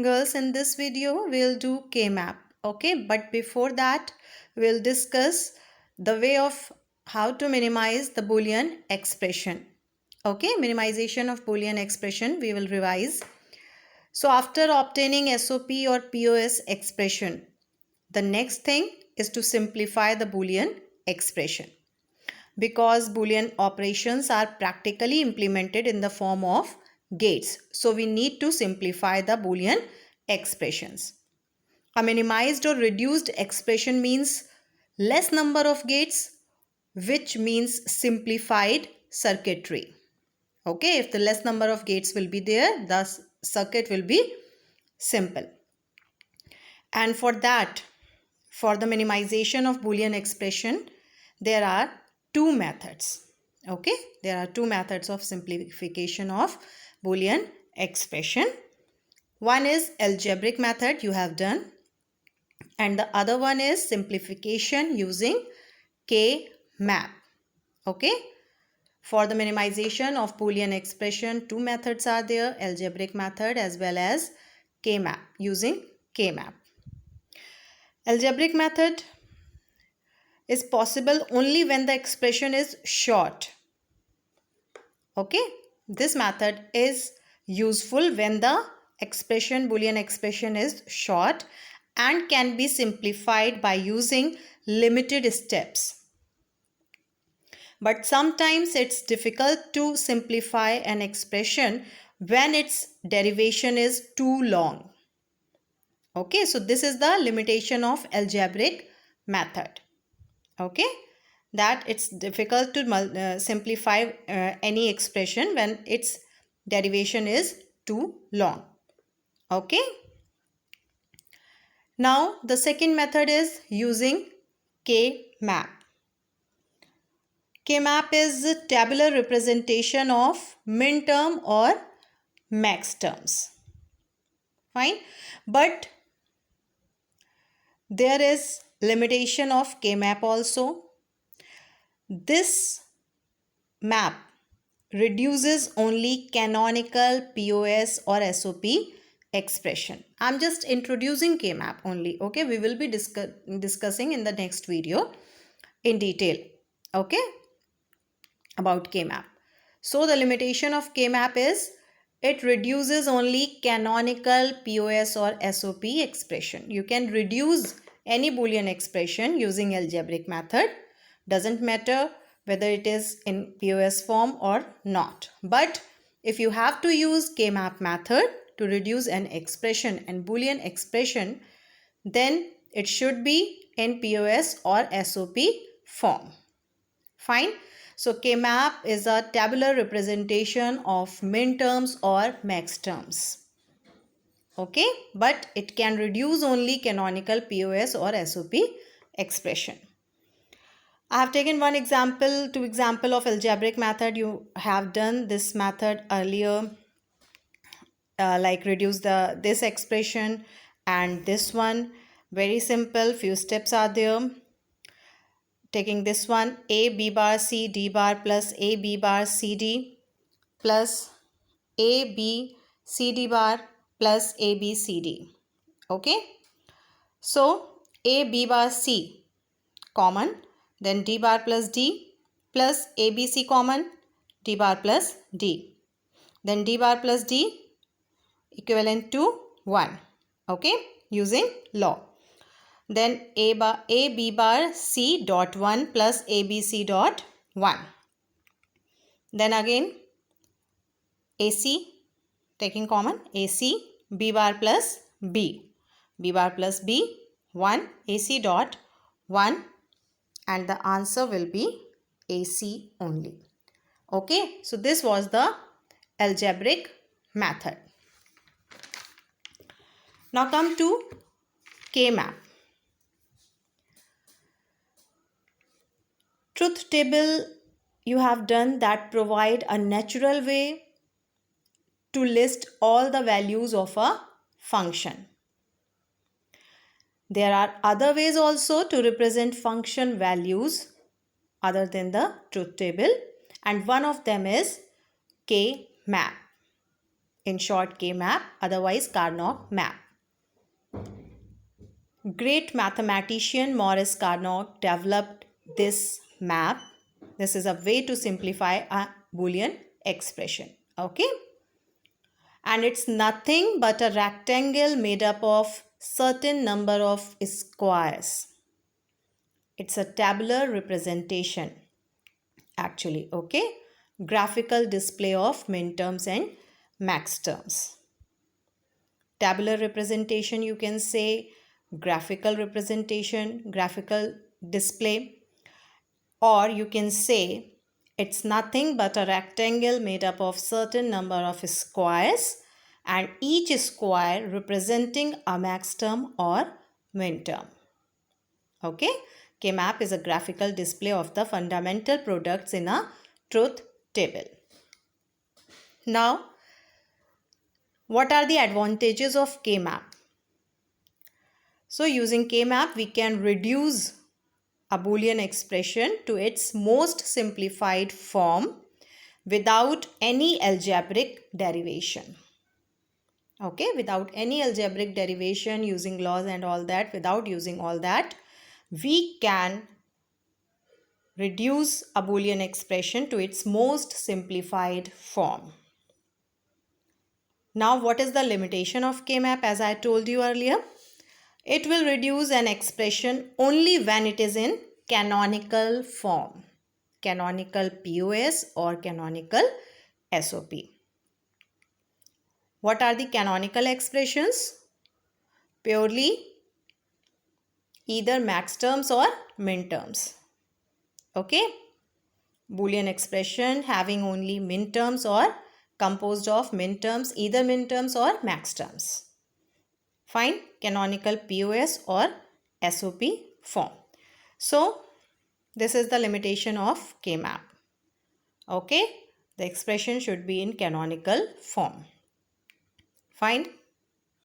Girls, in this video we'll do K-map. Okay, but before that we'll discuss the way of how to minimize the Boolean expression. Okay, minimization of Boolean expression we will revise. So after obtaining SOP or POS expression, the next thing is to simplify the Boolean expression, because Boolean operations are practically implemented in the form of gates. So we need to simplify the Boolean expressions. A minimized or reduced expression means less number of gates, which means simplified circuitry. Okay, if the less number of gates will be there, the circuit will be simple. And for that, for the minimization of Boolean expression, there are two methods. Okay, there are two methods of simplification of Boolean expression. One is algebraic method you have done, and the other one is simplification using K-map. Okay, for the minimization of Boolean expression, two methods are there, algebraic method as well as K-map, using K-map. Algebraic method is possible only when the expression is short. Okay, this method is useful when the expression, Boolean expression, is short and can be simplified by using limited steps. But sometimes it's difficult to simplify an expression when its derivation is too long. Okay, so this is the limitation of algebraic method. Okay, that it's difficult to simplify any expression when its derivation is too long. Okay, now the second method is using K-map. K-map is a tabular representation of min-term or max terms. Fine, but there is limitation of K-map also. This map reduces only canonical POS or SOP expression. I'm just introducing K-map only. Okay, we will be discussing in the next video in detail. Okay, about K-map. So the limitation of K-map is it reduces only canonical POS or SOP expression. You can reduce any Boolean expression using algebraic method. Doesn't matter whether it is in POS form or not. But if you have to use K-map method to reduce an expression and Boolean expression, then it should be in POS or SOP form. Fine. So K-map is a tabular representation of min terms or max terms. Okay, but it can reduce only canonical POS or SOP expression. I have taken one example, two example of algebraic method. You have done this method earlier, like reduce this expression and this one. Very simple, few steps are there. Taking this one, a b bar c d bar plus a b bar c d plus a b c d bar plus a b c d. Okay, so a b bar c common, then d bar plus d plus a b c common, d bar plus d, then d bar plus d equivalent to 1. Okay, using law. Then a b bar c dot 1 plus a b c dot 1. Then again AC, taking common, AC b bar plus b, b bar plus b 1, AC dot 1, and the answer will be AC only. Okay, so this was the algebraic method. Now come to K-map. Truth table you have done that provide a natural way to list all the values of a function. There are other ways also to represent function values other than the truth table, and one of them is K-map. In short, K-map, otherwise Carnot map. Great mathematician Maurice Carnot developed this map. This is a way to simplify a Boolean expression. Okay? And it's nothing but a rectangle made up of certain number of squares. It's a tabular representation actually. Okay? Graphical display of minterms and max terms. Tabular representation, you can say graphical representation, graphical display, or you can say it's nothing but a rectangle made up of certain number of squares and each square representing a max term or min term. Okay, K-map is a graphical display of the fundamental products in a truth table. Now, what are the advantages of K-map? So using K-map, we can reduce a Boolean expression to its most simplified form without any algebraic derivation. Okay, without any algebraic derivation, using laws and all that, without using all that, we can reduce a Boolean expression to its most simplified form. Now, what is the limitation of K-map? As I told you earlier, it will reduce an expression only when it is in canonical form, canonical POS or canonical SOP. What are the canonical expressions? Purely either max terms or min terms. Okay? Boolean expression having only min terms or composed of min terms, either min terms or max terms. Fine, canonical POS or SOP form. So, this is the limitation of K-map. Okay, the expression should be in canonical form. Fine.